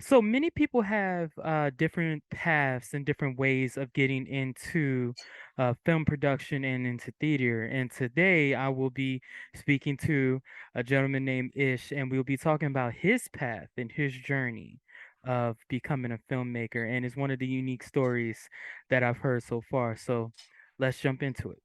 So many people have different paths and different ways of getting into film production and into theater. And today I will be speaking to a gentleman named Ish, and we'll be talking about his path and his journey of becoming a filmmaker. And it's one of the unique stories that I've heard so far. So let's jump into it.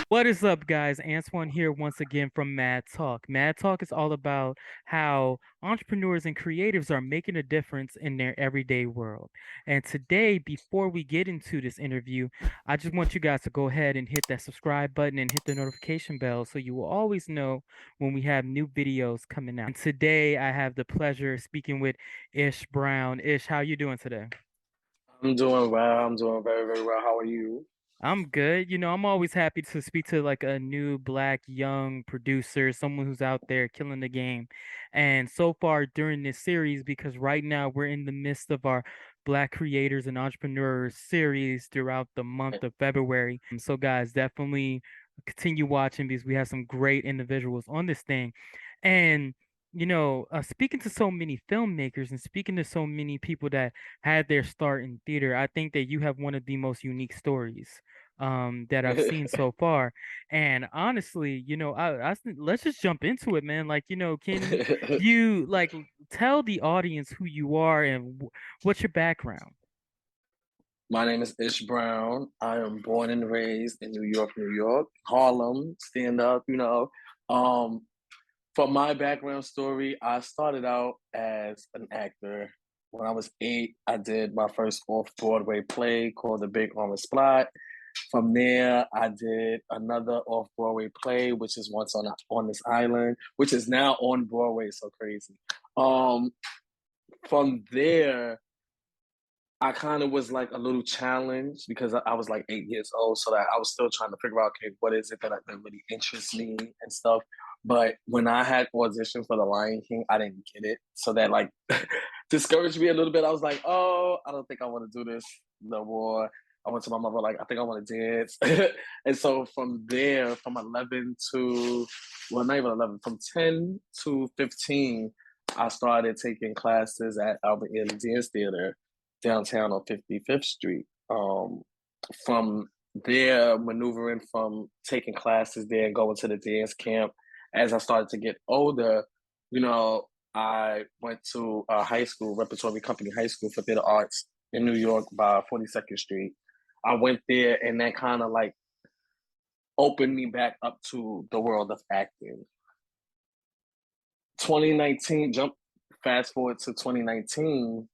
What is up, guys? Antoine here once again from Mad Talk. Mad Talk is all about how entrepreneurs and creatives are making a difference in their everyday world. And today, before we get into this interview, I just want you guys to go ahead and hit that subscribe button and hit the notification bell so you will always know when we have new videos coming out. And today, I have the pleasure of speaking with Ish Brown. Ish, how you doing today? I'm doing well. I'm doing very, very well. How are you? I'm good. I'm always happy to speak to like a new black young producer, someone who's out there killing the game. And so far during this series, because right now we're in the midst of our Black Creators and Entrepreneurs series throughout the month of February. So guys, definitely continue watching because we have some great individuals on this thing. And speaking to so many filmmakers and speaking to so many people that had their start in theater, I think that you have one of the most unique stories that I've seen so far. And honestly, let's just jump into it, man. Like, can you like tell the audience who you are and what's your background? My name is Ish Brown. I am born and raised in New York, New York, Harlem, stand up. Um, for my background story, I started out as an actor. When I was 8, I did my first off-Broadway play called The Big Orange Splat. From there, I did another off-Broadway play, which is Once on This Island, which is now on Broadway. So crazy. Um, from there, I kind of was like a little challenged because I was like 8 years old, so that I was still trying to figure out, okay, what is it that really interests me and stuff. But when I had auditioned for The Lion King, I didn't get it, so that like discouraged me a little bit. I was like, oh, I don't think I want to do this no more. I went to my mother like, I think I want to dance, and so from there, from 11 to well, not even 11, from 10 to 15, I started taking classes at Alvin Ailey Dance Theater downtown on 55th Street. From there, maneuvering from taking classes there and going to the dance camp. As I started to get older, I went to a high school, Repertory Company High School for Theater Arts in New York by 42nd Street. I went there and that kind of like opened me back up to the world of acting. 2019, fast forward to 2019,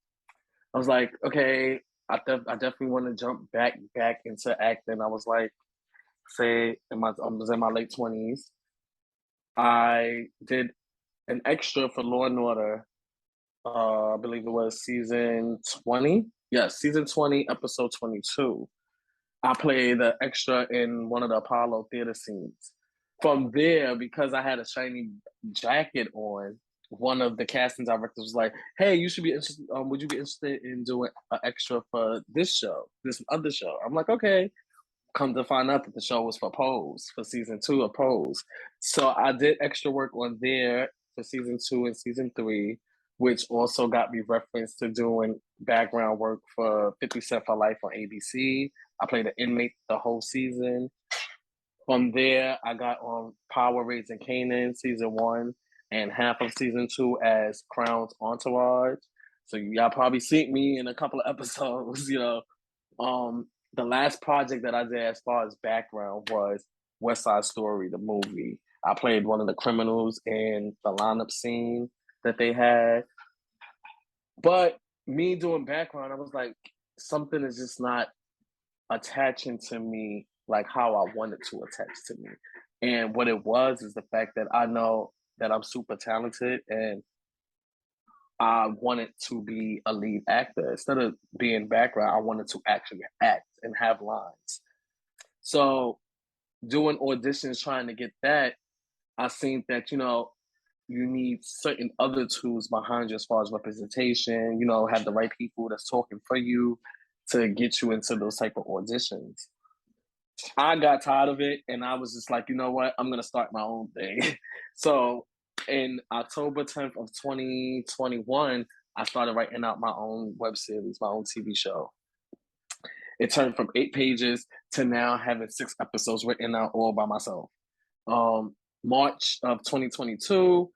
I was like, okay, I definitely want to jump back into acting. I was like, say, I was in my late 20s. I did an extra for Law and Order. I believe it was season 20. Yes, season 20, episode 22. I played the extra in one of the Apollo theater scenes. From there, because I had a shiny jacket on, one of the casting directors was like, "Hey, you should be interested. Would you be interested in doing an extra for this show, this other show?" I'm like, "Okay." Come to find out that the show was for Pose, for season 2 of Pose. So I did extra work on there for season 2 and season 3, which also got me referenced to doing background work for 50 Cent for Life on ABC. I played an inmate the whole season. From there, I got on Power Raising Kanan season 1 and half of season 2 as Crown's Entourage. So y'all probably seen me in a couple of episodes. The last project that I did as far as background was West Side Story, the movie. I played one of the criminals in the lineup scene that they had. But me doing background, I was like, something is just not attaching to me like how I wanted to attach to me. And what it was is the fact that I know that I'm super talented and I wanted to be a lead actor. Instead of being background, I wanted to actually act and have lines. So doing auditions trying to get that, I think that, you need certain other tools behind you as far as representation, have the right people that's talking for you to get you into those type of auditions. I got tired of it, and I was just like, you know what? I'm gonna start my own thing. So in October 10th of 2021, I started writing out my own web series, my own TV show. It turned from 8 pages to now having 6 episodes written out all by myself. March of 2022,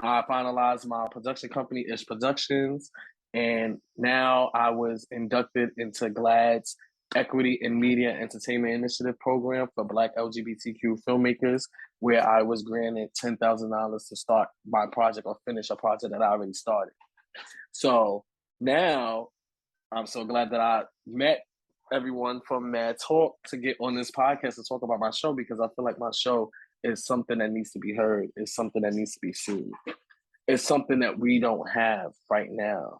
I finalized my production company, Ish Productions, and now I was inducted into GLAAD's Equity in Media Entertainment Initiative program for Black LGBTQ filmmakers, where I was granted $10,000 to start my project or finish a project that I already started. So now I'm so glad that I met everyone from Mad Talk to get on this podcast to talk about my show, because I feel like my show is something that needs to be heard. It's something that needs to be seen. It's something that we don't have right now.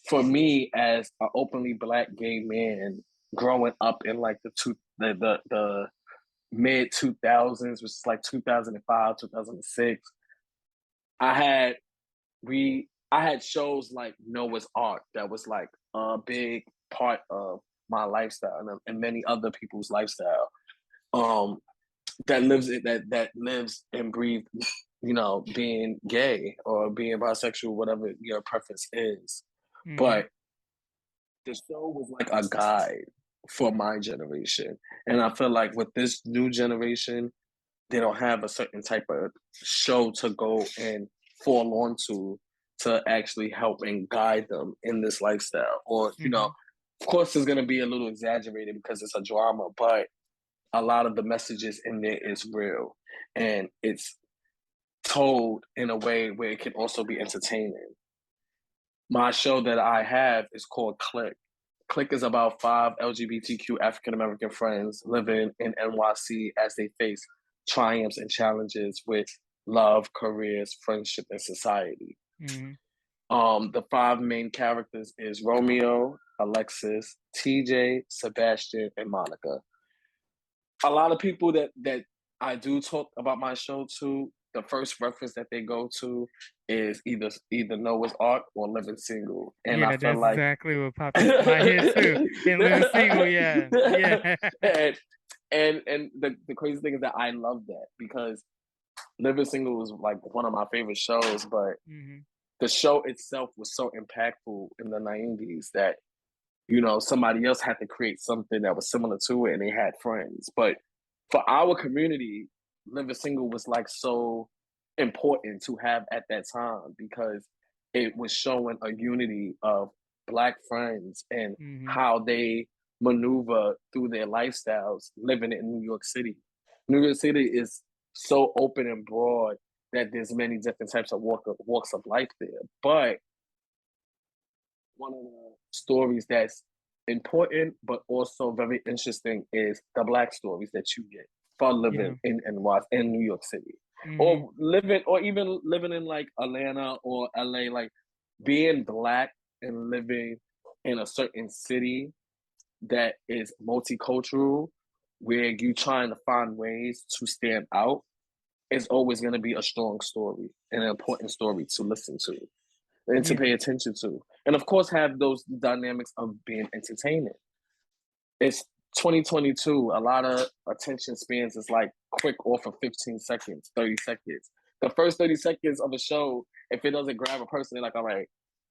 For me, as an openly Black gay man growing up in like the mid 2000s, which is like 2005, 2006, I had I had shows like Noah's Ark that was like a big part of my lifestyle and many other people's lifestyle. That lives and breathes, being gay or being bisexual, whatever your preference is. Mm-hmm. But the show was like a guide for my generation, and I feel like with this new generation, they don't have a certain type of show to go and fall onto to actually help and guide them in this lifestyle. Or, of course, it's going to be a little exaggerated because it's a drama, but a lot of the messages in there is real, and it's told in a way where it can also be entertaining. My show that I have is called Clique. Clique is about 5 LGBTQ African American friends living in NYC as they face triumphs and challenges with love, careers, friendship, and society. Mm-hmm. The 5 main characters is Romeo, Alexis, TJ, Sebastian, and Monica. A lot of people that I do talk about my show to, the first reference that they go to is either Noah's Ark or Living Single, and I Yeah, feel that's like exactly what popped into my head too. In Living Single, yeah. Yeah. and the crazy thing is that I love that, because Living Single was like one of my favorite shows, but the show itself was so impactful in the 90s that somebody else had to create something that was similar to it, and they had friends. But for our community, Living Single was like so important to have at that time, because it was showing a unity of Black friends and how they maneuver through their lifestyles living in New York City. New York City is so open and broad that there's many different types of walks of life there. But one of the stories that's important but also very interesting is the Black stories that you get for living in New York City, or even living in like Atlanta or LA. Like, being Black and living in a certain city that is multicultural, where you trying to find ways to stand out, is always going to be a strong story and an important story to listen to and to pay attention to. And of course, have those dynamics of being entertaining. It's 2022. A lot of attention spans is like quick off of 15 seconds, 30 seconds. The first 30 seconds of a show, if it doesn't grab a person, they're like, all right,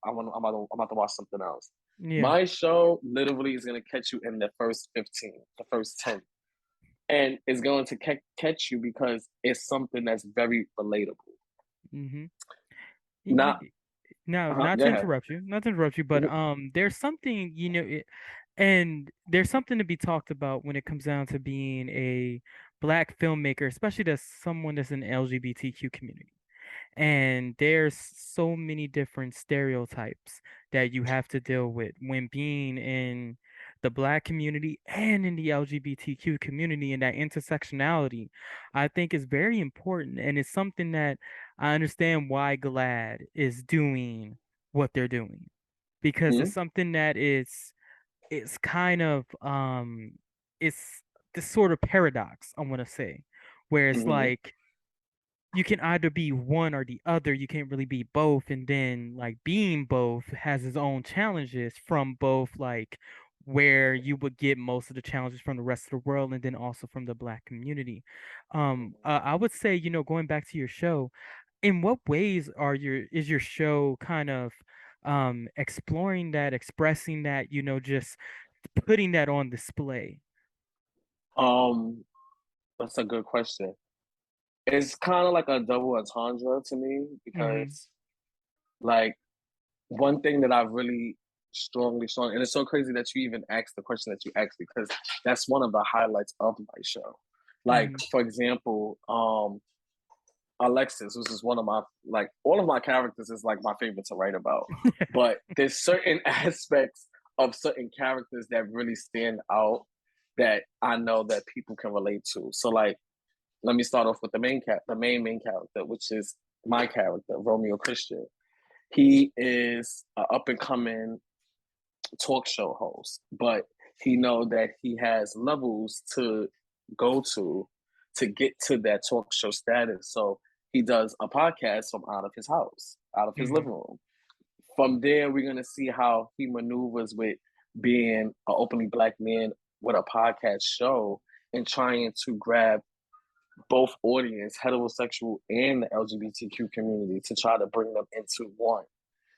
I'm about to watch something else. Yeah. My show literally is going to catch you in the first 15, the first 10. And it's going to catch you because it's something that's very relatable. Not to ahead. interrupt you, but there's something, and there's something to be talked about when it comes down to being a Black filmmaker, especially that's someone that's in the LGBTQ community. And there's so many different stereotypes that you have to deal with when being in the Black community and in the LGBTQ community, and that intersectionality, I think, is very important. And it's something that I understand why GLAAD is doing what they're doing, because it's something that it's kind of it's this sort of paradox, I want to say, where it's like you can either be one or the other. You can't really be both. And then like being both has its own challenges from both like where you would get most of the challenges from the rest of the world and then also from the Black community. I would say, going back to your show, in what ways is your show kind of exploring that, expressing that, just putting that on display? Um, that's a good question. It's kind of like a double entendre to me Mm-hmm. because, like, one thing that I really strong, and it's so crazy that you even asked the question that you asked because that's one of the highlights of my show. Like, Mm-hmm. for example, Alexis, which is one of my like all of my characters is like my favorite to write about. But there's certain aspects of certain characters that really stand out that I know that people can relate to. So like let me start off with the main character, which is my character, Romeo Christian. He is an up and coming talk show host, but he know that he has levels to go to get to that talk show status. So he does a podcast from out of his house, out of his Mm-hmm. living room. From there, we're gonna see how he maneuvers with being an openly Black man with a podcast show and trying to grab both audience, heterosexual and the LGBTQ community, to try to bring them into one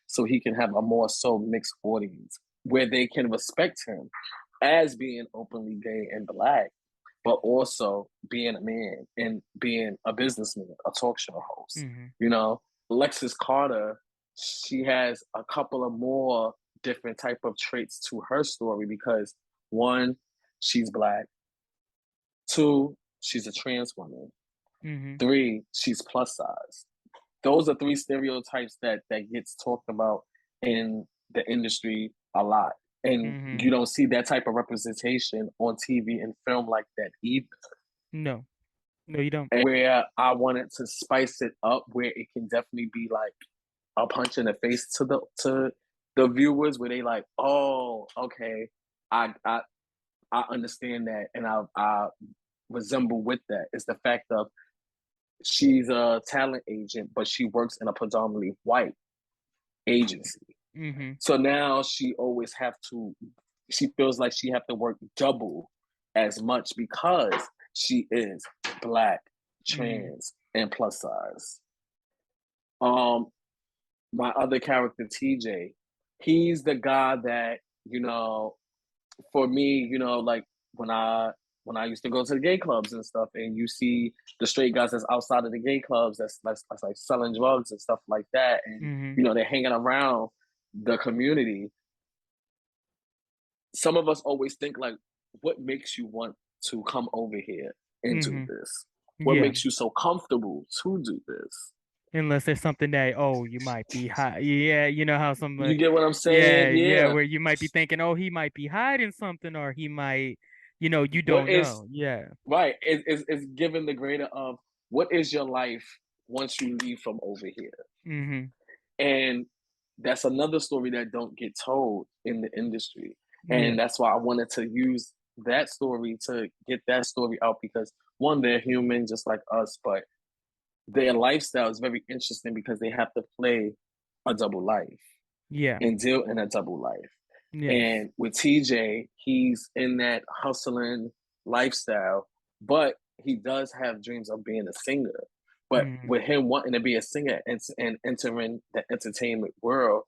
so he can have a more so mixed audience where they can respect him as being openly gay and Black, but also being a man and being a businessman, a talk show host. Mm-hmm. You know, Alexis Carter, she has a couple of more different type of traits to her story because one, she's Black. Two, she's a trans woman. Mm-hmm. Three, she's plus size. Those are three stereotypes that gets talked about in the industry a lot. And Mm-hmm. you don't see that type of representation on TV and film like that either. No, no, you don't. And where I wanted to spice it up where it can definitely be like a punch in the face to the viewers where they like, oh, okay, I I I understand that and I resemble with that is the fact of she's a talent agent, but she works in a predominantly white agency. Mm-hmm. So now she feels like she have to work double as much because she is Black, Mm-hmm. trans, and plus size. Um, my other character, TJ, he's the guy that, for me, like when I when I used to go to the gay clubs and stuff, and you see the straight guys that's outside of the gay clubs that's like selling drugs and stuff like that, and Mm-hmm. they're hanging around the community. Some of us always think like, what makes you want to come over here and do Mm-hmm. this? What Yeah. makes you so comfortable to do this? Unless there's something that, oh, you might be high. Yeah, you know how You get what I'm yeah, saying? yeah, Yeah. where you might be thinking, oh, he might be hiding something, or he might, you What don't is know. Yeah. right? Is given the greater of what is your life once you leave from over here? Mm-hmm. And that's another story that don't get told in the industry. Yeah. And that's why I wanted to use that story to get that story out because one, they're human just like us, but their lifestyle is very interesting because they have to play a double life Yeah. and deal in a double life. Yes. And with TJ, he's in that hustling lifestyle, but he does have dreams of being a singer. But Mm-hmm. with him wanting to be a singer and entering the entertainment world,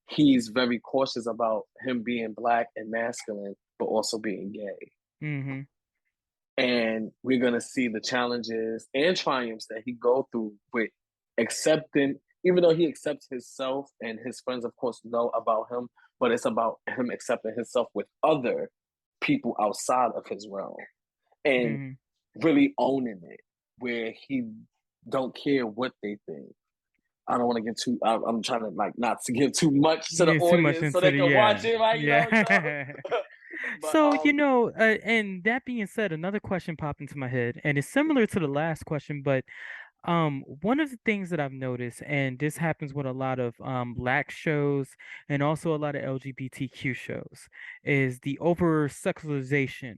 he's very cautious about him being Black and masculine, but also being gay. Mm-hmm. And we're gonna see the challenges and triumphs that he go through with accepting, even though he accepts himself and his friends, of course, know about him, but it's about him accepting himself with other people outside of his realm and Mm-hmm. really owning it, where he don't care what they think. I don't want to get too. I'm trying to like not to give too much to the Yeah, too much audience so into they the can watch yeah. it, right? Yeah. But So, and that being said, another question popped into my head, and it's similar to the last question, but one of the things that I've noticed, and this happens with a lot of Black shows and also a lot of LGBTQ shows, is the over sexualization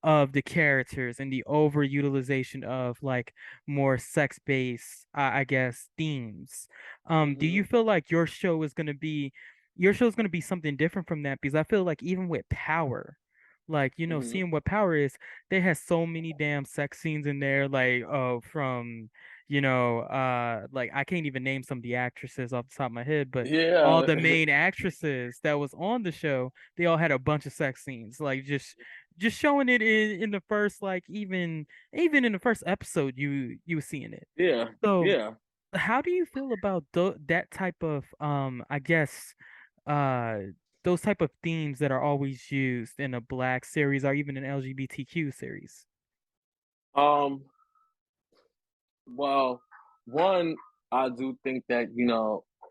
of the characters and the overutilization of like more sex-based, I guess, themes. Do mm-hmm. you feel like your show is going to be your show's gonna be something different from that because I feel like even with Power, like Hmm. seeing what Power is, they has so many damn sex scenes in there, like from like I can't even name some of the actresses off the top of my head, but all Yeah, the main actresses that was on the show, they all had a bunch of sex scenes, like just showing it in the first like even in the first episode you were seeing it. yeah, So yeah. how do you feel about that type of I guess uh those type of themes that are always used in a black series or even an LGBTQ series? Um, well, one, I do think that,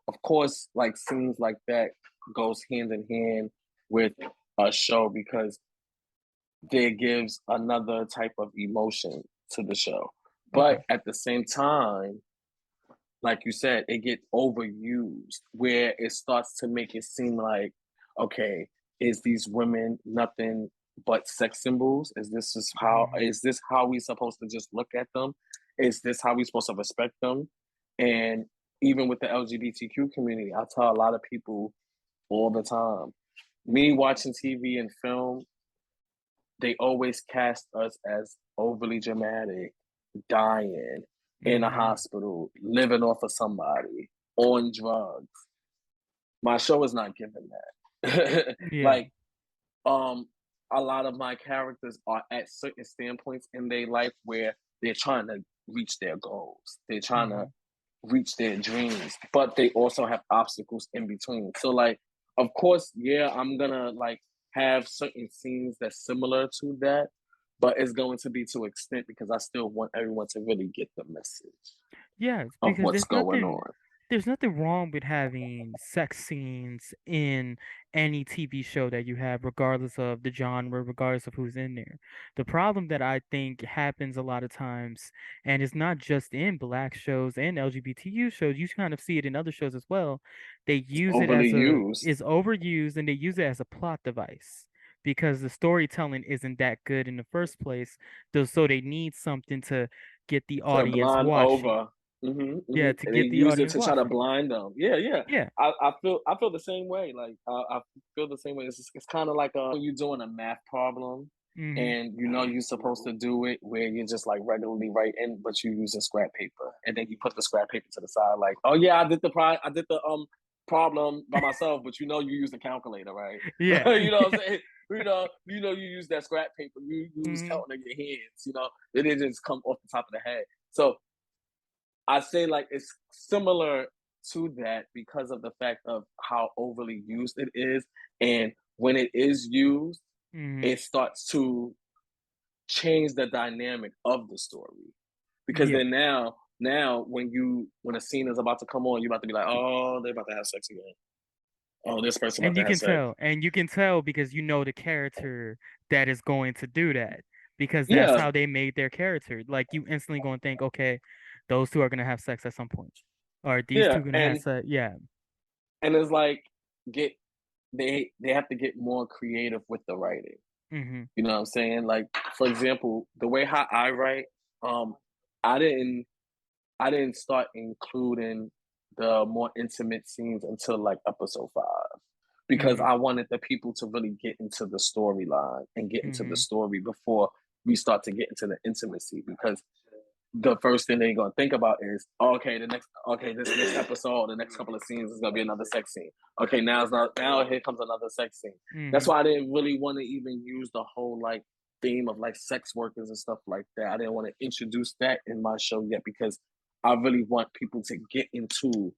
of course, like scenes like that goes hand in hand with a show because there gives another type of emotion to the show. But Okay. at the same time, like you said, it gets overused where it starts to make it seem like, okay, is these women nothing but sex symbols? Hmm. Is this how we supposed to just look at them? Is this how we supposed to respect them? And even with the LGBTQ community, I tell a lot of people all the time, me watching TV and film, they always cast us as overly dramatic, dying in a Hmm. hospital, living off of somebody, on drugs. My show is not giving that. Yeah. Like, um, a lot of my characters are at certain standpoints in their life where they're trying to reach their goals. They're trying to Hmm. reach their dreams, but they also have obstacles in between. So like, of course, yeah, I'm gonna like have certain scenes that's similar to that, but it's going to be to extent because I still want everyone to really get the message Yeah, of because what's going on. there's nothing wrong with having sex scenes in any TV show that you have, regardless of the genre, regardless of who's in there. The problem that I think happens a lot of times, and it's not just in black shows and LGBTQ shows, you kind of see it in other shows as well. They use it Overly as used. is overused and they use it as a plot device because the storytelling isn't that good in the first place. So they need something to get the To audience blind watching. over. Yeah, to And they get the use it audience to try to watching. blind them. Yeah, yeah. Yeah. I feel the same way. Like I feel the same way. It's kind of like when you're doing a math problem, Hmm. and you're supposed to do it where you're just like regularly writing, but you're using scrap paper, and then you put the scrap paper to the side. Like, oh yeah, I did the problem by myself, but you use the calculator, right? Yeah. You know what I'm saying? You use that scrap paper. You was Hmm. counting in your hands. It didn't just come off the top of the head. So I say like it's similar to that because of the fact of how overly used it is, and when it is used, Hmm. it starts to change the dynamic of the story. Because Yeah. then now when a scene is about to come on, you're about to be like, oh, they're about to have sex again. Oh, this person about to have sex. And you can tell because you know the character that is going to do that because that's Yeah, how they made their character. Like you instantly going to think, okay, those two are gonna have sex at some point, or these yeah, two gonna have and sex. Yeah. it's like get they have to get more creative with the writing. Hmm. You know what I'm saying? Like, for example, the way how I write, um, I didn't I didn't start including the more intimate scenes until like episode 5 because Hmm. I wanted the people to really get into the storyline and get into the Hmm. story before we start to get into the intimacy because the first thing they're gonna think about is this next episode, the next couple of scenes is gonna be another sex scene. Okay, now here comes another sex scene. That's Hmm. why I didn't really want to even use the whole like theme of like sex workers and stuff like that. I didn't want to introduce that in my show yet because I really want people to get into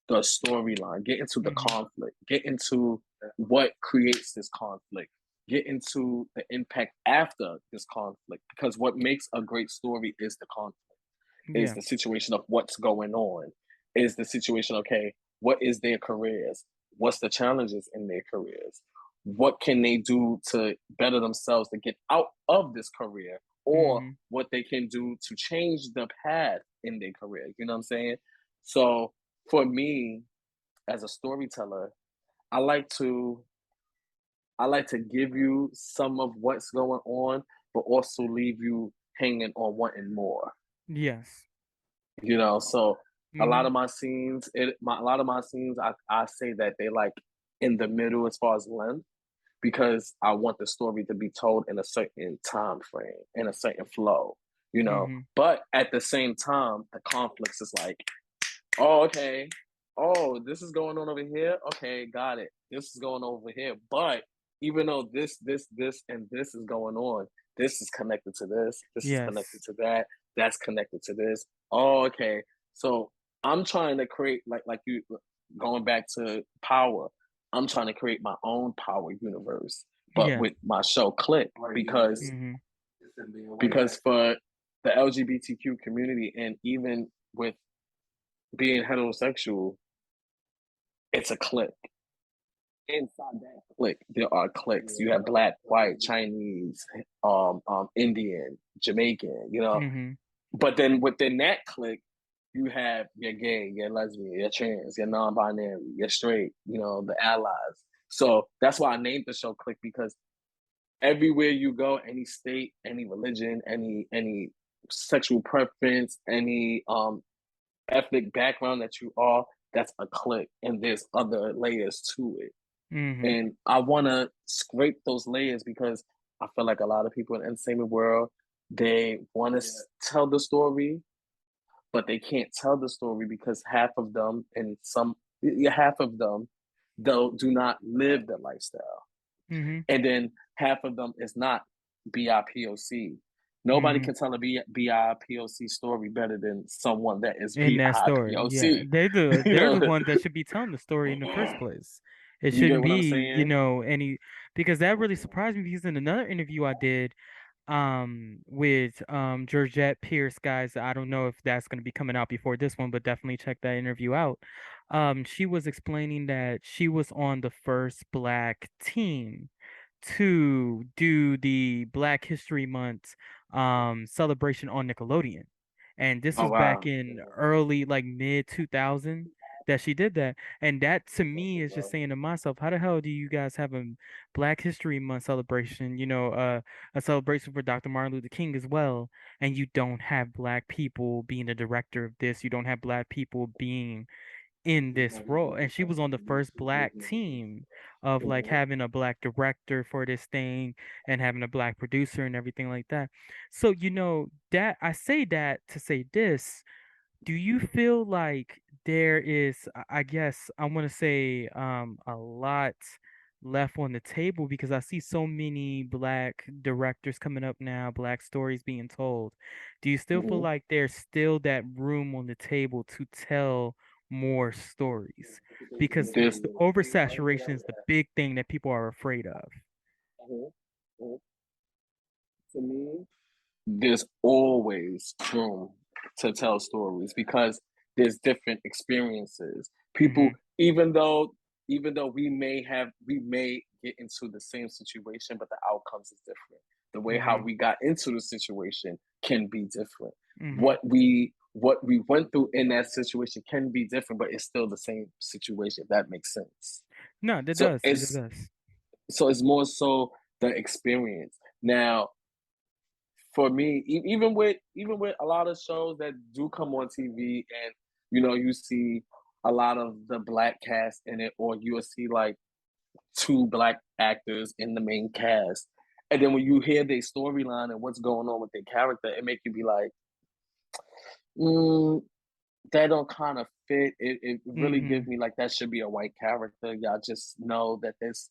the storyline, get into the Hmm. conflict, get into what creates this conflict, get into the impact after this conflict. Because what makes a great story is the conflict, is Yeah. the situation of what's going on, is the situation, okay, what is their careers? What's the challenges in their careers? What can they do to better themselves to get out of this career? Or Hmm. what they can do to change the path in their career. You know what I'm saying? So for me, as a storyteller, I like to I like to give you some of what's going on, but also leave you hanging on wanting more. Yes. So a lot Hmm. of my scenes, a lot of my scenes, I say that they like in the middle as far as length because I want the story to be told in a certain time frame, in a certain flow, you know. Mm-hmm. But at the same time, the conflicts is like, oh, okay. Oh, this is going on over here. Okay, got it. This is going over here. But even though this, and this is going on, this is connected to this. This is connected Yes. to that. That's connected to this. Oh, okay. So I'm trying to create like you going back to power. I'm trying to create my own power universe, but Yeah. with my show Click Mm-hmm. because for the LGBTQ community and even with being heterosexual, it's a clique. Inside that clique, there are cliques. You have black, white, Chinese, Indian, Jamaican, you know. Mm-hmm. But then within that clique, you have your gay, your lesbian, your trans, your non-binary, your straight, you know, the allies. So that's why I named the show Click because everywhere you go, any state, any religion, any sexual preference, any ethnic background that you are, that's a clique, and there's other layers to it. Mm-hmm. And I want to scrape those layers because I feel like a lot of people in the entertainment world they want to tell the story, but they can't tell the story because half of them and some half of them though do not live the lifestyle, Mm-hmm. and then half of them is not BIPOC. Nobody Mm-hmm. can tell a BIPOC story better than someone that is In that story, yeah, BIPOC. they're you they're the know, ones that should be telling the story in the first place. It you get shouldn't what I'm be, saying? any because that really surprised me because in another interview I did with Georgette Pierce, guys, I don't know if that's going to be coming out before this one, but definitely check that interview out. She was explaining that she was on the first black team to do the Black History Month celebration on Nickelodeon. And this Oh was back wow. in early like mid 2000 that she did that. And that to me is just saying to myself, how the hell do you guys have a Black History Month celebration, a celebration for Dr. Martin Luther King as well, and you don't have black people being the director of this, you don't have black people being in this role, and she was on the first black team of like having a black director for this thing and having a black producer and everything like that. So that I say that to say this, do you feel like there is, I guess I want to say, a lot left on the table because I see so many black directors coming up now, black stories being told. Do you still feel Mhm. like there's still that room on the table to tell more stories? Because This the oversaturation is the big thing that people are afraid of. Mhm. Mhm. To me, there's always room to tell stories because there's different experiences. People, Mm-hmm. even though we may get into the same situation, but the outcomes is different. The way how Mm-hmm. we got into the situation can be different. Mm-hmm. What we went through in that situation can be different, but it's still the same situation. If that makes sense. No, that So does. It it's does. so it's more so the experience. Now, for me, even with a lot of shows that do come on TV, and you see a lot of the black cast in it, or you'll see like two black actors in the main cast, and then when you hear their storyline and what's going on with their character, it make you be like, mm, that don't kind of fit. It really Mm-hmm. gives me like that should be a white character. Y'all just know that this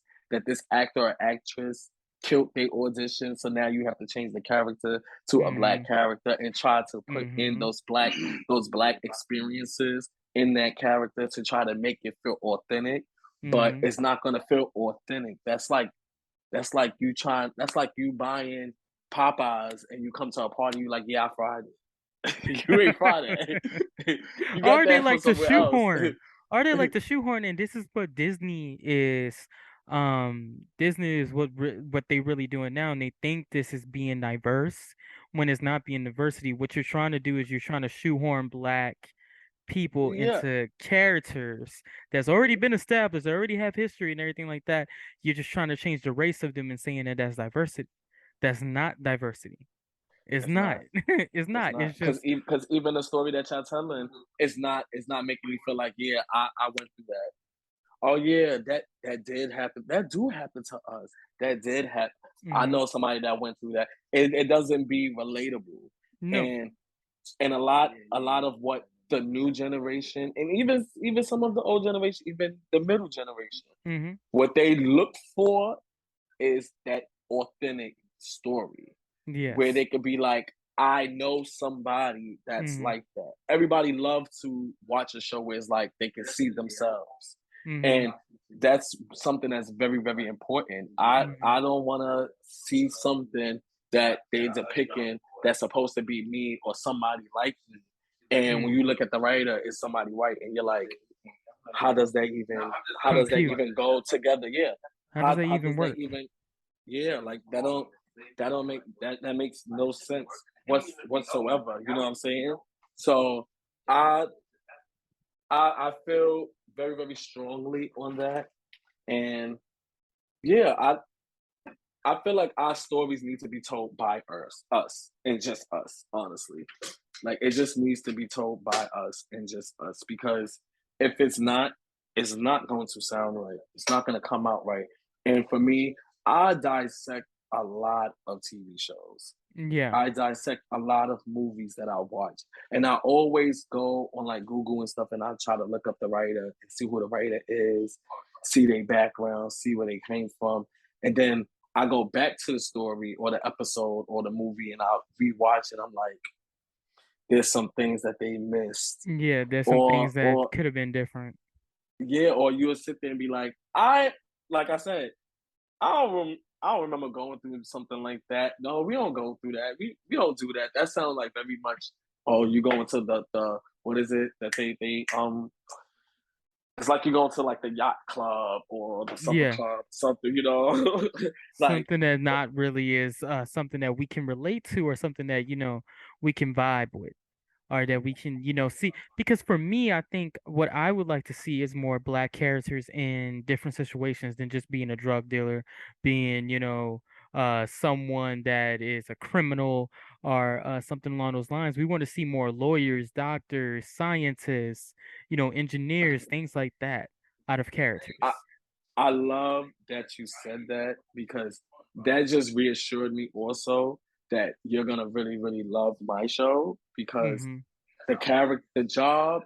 actor or actress killed their audition, so now you have to change the character to a black Mm-hmm. character and try to put in Mm-hmm. those black experiences in that character to try to make it feel authentic. But Mm-hmm. it's not gonna feel authentic. That's like you buying Popeyes and you come to a party, you like, yeah, I fried it. You ain't fried it. You got Or they that from like to somewhere else. shoehorn. Or they like to shoehorn, and this is what Disney is. Disney is what they really doing now, and they think this is being diverse when it's not being diversity. What you're trying to do is you're trying to shoehorn black people Yeah, into characters that's already been established, that already have history and everything like that. You're just trying to change the race of them and saying that that's diversity. That's not diversity. It's it's not. not. It's It's not. not It's because just even the story that y'all telling, it's not making me feel like, yeah, I went through that. Oh yeah, that did happen. That do happen to us. That did happen. I Hmm. know somebody that went through that. It doesn't be relatable, No. and a lot of what the new generation and even some of the old generation, even the middle generation, Hmm. what they look for is that authentic story where Yes. they could be like, I know somebody that's Hmm. like that. Everybody loves to watch a show where it's like they can see themselves. Hmm. And that's something that's very, very important. I Hmm. don't wanna see something that they're depicting that's supposed to be me or somebody like me. And when you Hmm. look at the writer, it's somebody white, and you're like, how does that even how does that Compute. even go together? Yeah. How does that How even does that work? even yeah, like that don't make that makes no sense whatsoever. You know what I'm saying? So I I feel very, very strongly on that. And yeah, I feel like our stories need to be told by us and just us, honestly. Like it just needs to be told by us and just us because if it's not going to sound right. It's not going to come out right. And for me, I dissect a lot of TV shows. Yeah. I dissect a lot of movies that I watch. And I always go on like Google and stuff and I try to look up the writer and see who the writer is, see their background, see where they came from. And then I go back to the story or the episode or the movie and I'll rewatch it. I'm like, there's some things that they missed. Yeah, there's some Or things that or could have been different. yeah, or you'll sit there and be like I said, I don't remember going through something like that. No, we don't go through that. We don't do that. That sounds like very much. Oh, you going to the what is it that they. It's like you going to like the yacht club or the supper Yeah. club, something, you know. Like Something that not really is something that we can relate to or something that, we can vibe with or that we can, see. Because for me, I think what I would like to see is more black characters in different situations than just being a drug dealer, being, someone that is a criminal or something along those lines. We want to see more lawyers, doctors, scientists, engineers, things like that out of I characters. I love that you said that because that just reassured me also that you're gonna really really love my show because Mm-hmm. the job,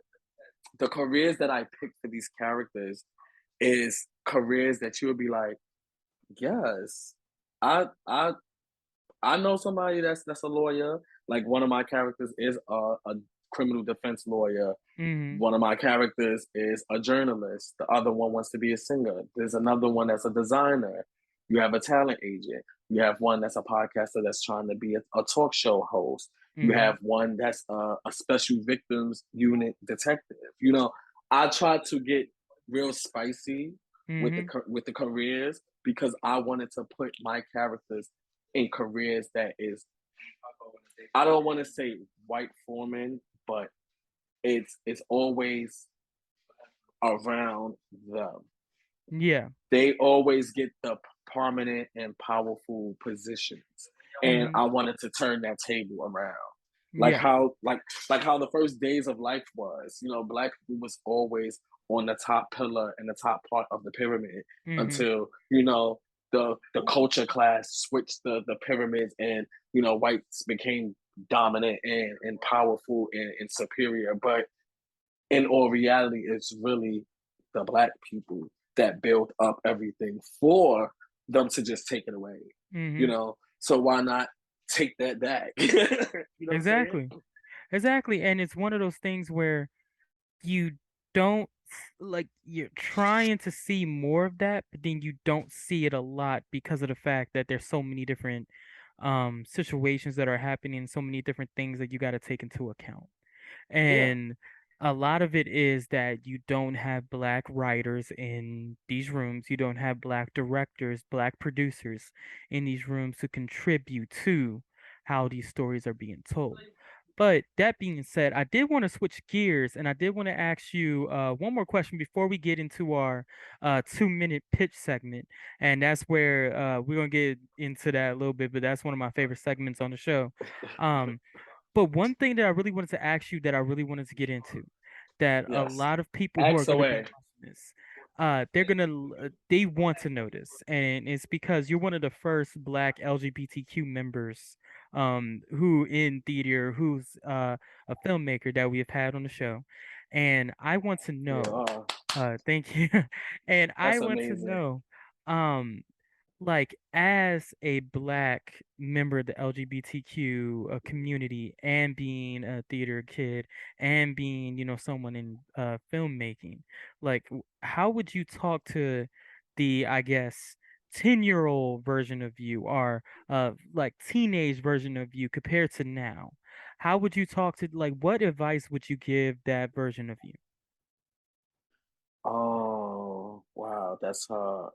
the careers that I picked for these characters is careers that you would be like, yes, I I I know somebody that's a lawyer. Like one of my characters is a criminal defense lawyer. Mm-hmm. One of my characters is a journalist. The other one wants to be a singer. There's another one that's a designer. You have a talent agent. You have one that's a podcaster that's trying to be a talk show host. You Mm-hmm. have one that's a special victims unit detective. You know, I try to get real spicy Mm-hmm. with the careers because I wanted to put my characters in careers that is I don't want to say white foreman, but it's always around them. Yeah. They always get the prominent and powerful positions. And Mm-hmm. I wanted to turn that table around. Like Yeah. how like how the first days of life was, black people was always on the top pillar and the top part of the pyramid Mm-hmm. until, the culture class switched the pyramids and, whites became dominant and powerful and superior. But in all reality, it's really the black people that built up everything for them to just take it away. You Mm-hmm. know, so why not take that back? You know what I'm saying? Exactly. Exactly. And it's one of those things where you don't like you're trying to see more of that, but then you don't see it a lot because of the fact that there's so many different situations that are happening, so many different things that you got to take into account. Yeah, And a lot of it is that you don't have black writers in these rooms, you don't have black directors, black producers in these rooms to contribute to how these stories are being told. But that being said, I did want to switch gears and I did want to ask you one more question before we get into our 2 minute pitch segment. And that's where we're going to get into that a little bit, but that's one of my favorite segments on the show. Um, but one thing that I really wanted to ask you that I really wanted to get into, that a yes. lot of people who are Axe going to be away. watching this, they want to notice, and it's because you're one of the first Black LGBTQ members who in theater, who's a filmmaker that we have had on the show. And I want to know, Yeah, thank you. And I that's want to amazing. know, um like as a black member of the LGBTQ community, and being a theater kid, and being, someone in filmmaking, like how would you talk to the, I guess, 10-year-old version of you, or like teenage version of you compared to now? How would you talk to, like, what advice would you give that version of you? Oh, wow, that's a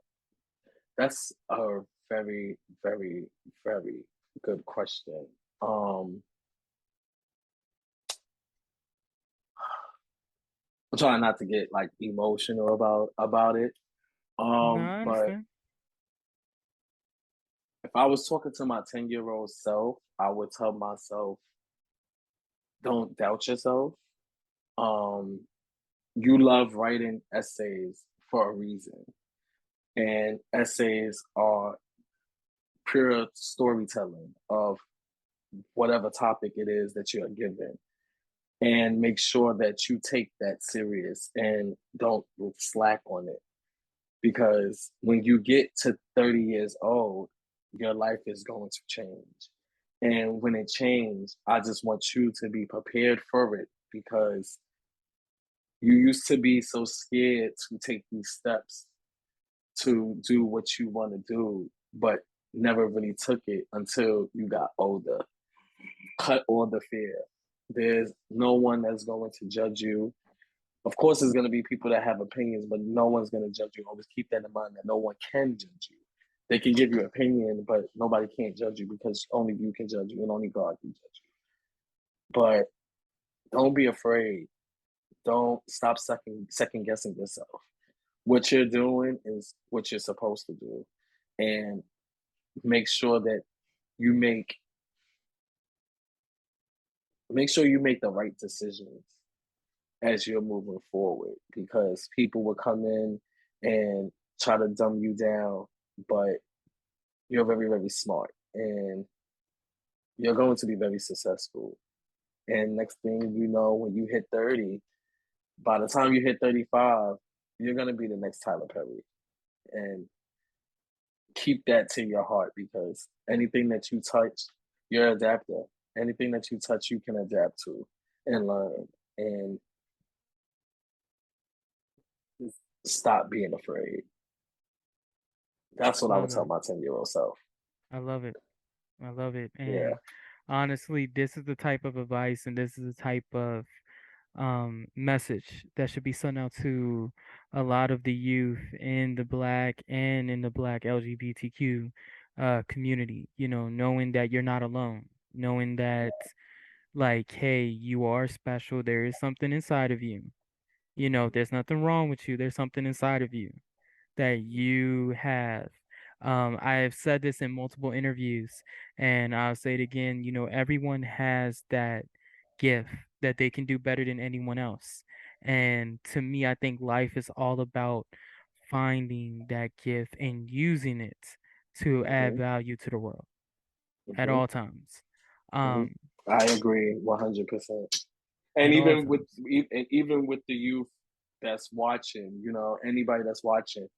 very, very, very good question. Um, I'm trying not to get like emotional about it. No, I But understand. if I was talking to my 10-year-old self, I would tell myself, don't doubt yourself. Um, you love writing essays for a reason, and essays are pure storytelling of whatever topic it is that you're given. And make sure that you take that serious and don't slack on it. Because when you get to 30 years old, your life is going to change. And when it changes, I just want you to be prepared for it, because you used to be so scared to take these steps to do what you want to do, but never really took it until you got older. Cut all the fear. There's no one that's going to judge you. Of course, there's going to be people that have opinions, but no one's going to judge you. Always keep that in mind, that no one can judge you. They can give you opinion, but nobody can't judge you, because only you can judge you and only God can judge you. But don't be afraid. Don't stop second guessing yourself. What you're doing is what you're supposed to do, and make sure that you make the right decisions as you're moving forward, because people will come in and try to dumb you down, but you're very, very smart, and you're going to be very successful. And next thing you know, when you hit 30, by the time you hit 35, you're going to be the next Tyler Perry. And keep that to your heart, because anything that you touch, you're an adapter. Anything that you touch, you can adapt to and learn. And stop being afraid. That's what I would Love tell it. my 10-year-old self. I love it. I love it. Yeah. And honestly, this is the type of advice, and this is the type of message that should be sent out to a lot of the youth in the Black and in the Black LGBTQ community. Knowing that you're not alone, knowing that, like, hey, you are special. There is something inside of you. There's nothing wrong with you. There's something inside of you that you have. I've said this in multiple interviews, and I'll say it again. Everyone has that gift that they can do better than anyone else. And to me, I think life is all about finding that gift and using it to add Hmm. value to the world at Hmm. all times. Hmm. Um, I agree 100%. And at all even with times. even with the youth that's watching, anybody that's watching,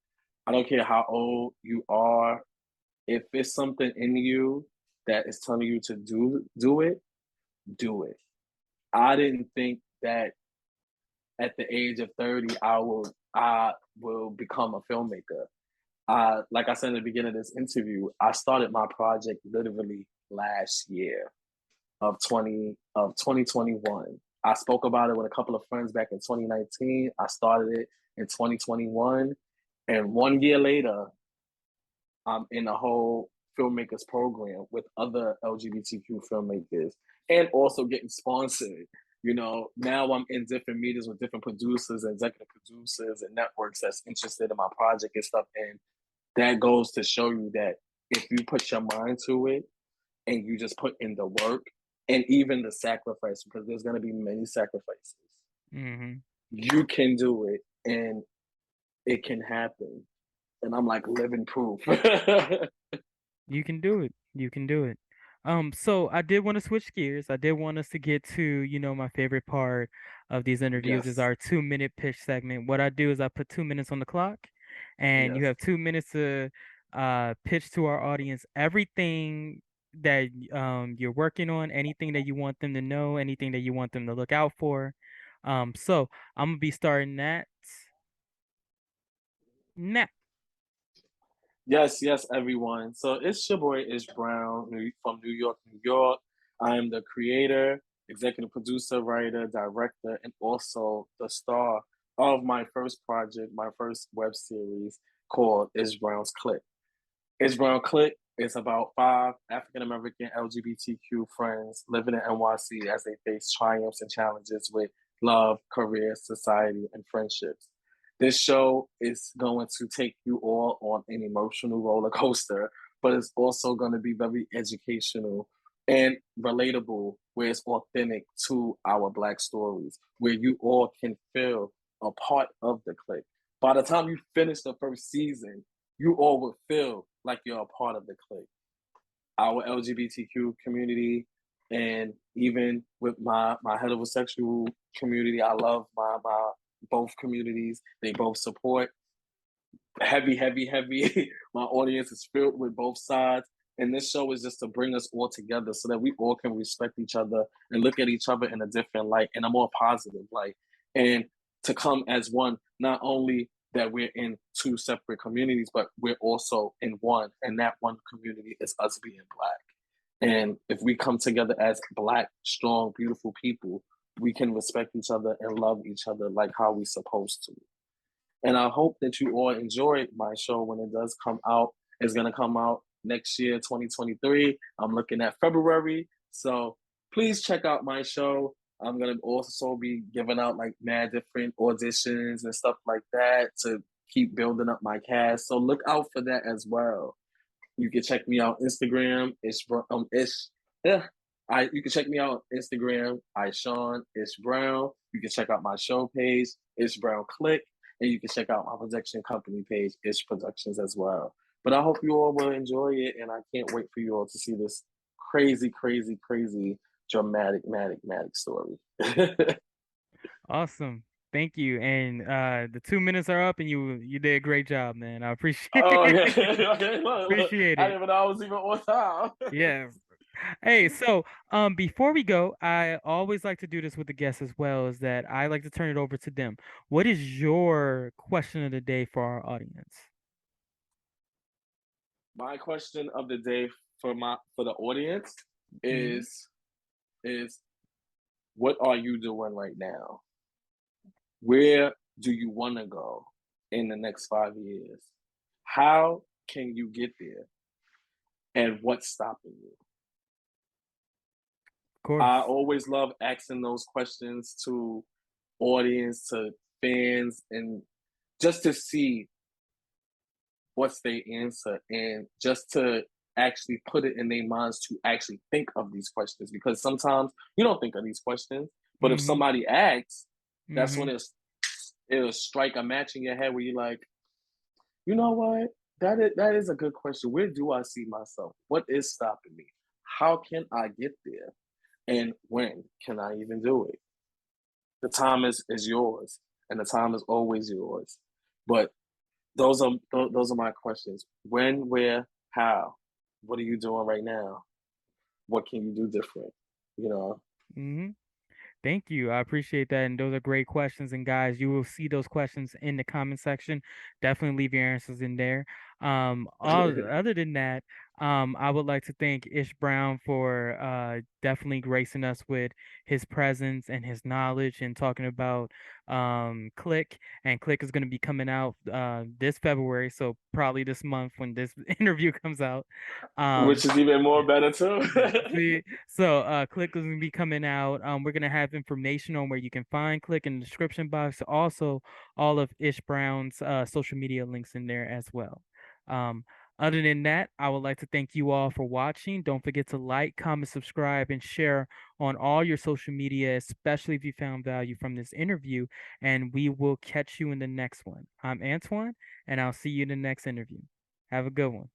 I don't care how old you are. If it's something in you that is telling you to do it, do it. I didn't think that at the age of 30 I will become a filmmaker. Like I said in the beginning of this interview, I started my project literally last year of 2021. I spoke about it with a couple of friends back in 2019. I started it in 2021, and 1 year later, I'm in a whole filmmakers program with other LGBTQ filmmakers, and also getting sponsored. Now I'm in different meetings with different producers, executive producers, and networks that's interested in my project and stuff. And that goes to show you that if you put your mind to it and you just put in the work and even the sacrifice, because there's going to be many sacrifices, Hmm. you can do it. And it can happen. And I'm like living proof. You can do it. You can do it. So I did want to switch gears. I did want us to get to, my favorite part of these interviews is Yes. our 2-minute pitch segment. What I do is I put 2 minutes on the clock, and you Yes. have 2 minutes to pitch to our audience everything that you're working on, anything that you want them to know, anything that you want them to look out for. So I'm gonna be starting that now. Yes, yes, everyone. So it's your boy Ish Brown from New York, New York. I am the creator, executive producer, writer, director, and also the star of my first project, my first web series called Ish Brown's Clique. Ish Brown Clique is about 5 African American LGBTQ friends living in NYC as they face triumphs and challenges with love, career, society, and friendships. This show is going to take you all on an emotional roller coaster, but it's also going to be very educational and relatable, where it's authentic to our Black stories, where you all can feel a part of the clique. By the time you finish the first season, you all will feel like you're a part of the clique. Our LGBTQ community, and even with my heterosexual community, I love my both communities. They both support heavy, heavy, heavy. My audience is filled with both sides. And this show is just to bring us all together so that we all can respect each other and look at each other in a different light, in a more positive light. And to come as one, not only that we're in two separate communities, but we're also in one. And that one community is us being Black. And if we come together as Black, strong, beautiful people, we can respect each other and love each other like how we supposed to. And I hope that you all enjoy my show when it does come out. It's going to come out next year, 2023. I'm looking at February. So please check out my show. I'm going to also be giving out like mad different auditions and stuff like that to keep building up my cast. So look out for that as well. You can check me out Instagram. Yeah. You can check me out on Instagram. Sean Ish Brown. You can check out my show page, Ish Brown Click, and you can check out my production company page, Ish Productions as well. But I hope you all will enjoy it, and I can't wait for you all to see this crazy, crazy, crazy, dramatic, matic story. Awesome. Thank you. And the 2 minutes are up and you did a great job, man. I appreciate Oh, okay. Okay. Look. appreciate I it. didn't even know I was even on time. Yes. Hey, so before we go, I always like to do this with the guests as well, is that I like to turn it over to them. What is your question of the day for our audience? My question of the day for the audience Hmm. is what are you doing right now? Where do you want to go in the next 5 years? How can you get there? And what's stopping you? Of I course. always love asking those questions to audience, to fans, and just to see what's their answer and just to actually put it in their minds to actually think of these questions, because sometimes you don't think of these questions, but if Hmm. somebody asks, that's when Hmm. it'll strike a match in your head where you're like, you know what, that is a good question. Where do I see myself? What is stopping me? How can I get there? And when can I even do it? The time is yours, and the time is always yours. But those are my questions. When, where, how? What are you doing right now? What can you do different? You know. Hmm. Thank you. I appreciate that. And those are great questions. And guys, you will see those questions in the comment section. Definitely leave your answers in there. Other than that, I would like to thank Ish Brown for definitely gracing us with his presence and his knowledge and talking about Click. And Click is going to be coming out this February, so probably this month when this interview comes out. Um, Which is even more better too. See, so Click is gonna be coming out. We're gonna have information on where you can find Click in the description box. Also, all of Ish Brown's social media links in there as well. Um, Other than that, I would like to thank you all for watching. Don't forget to like, comment, subscribe, and share on all your social media, especially if you found value from this interview. And we will catch you in the next one. I'm Antoine, and I'll see you in the next interview. Have a good one.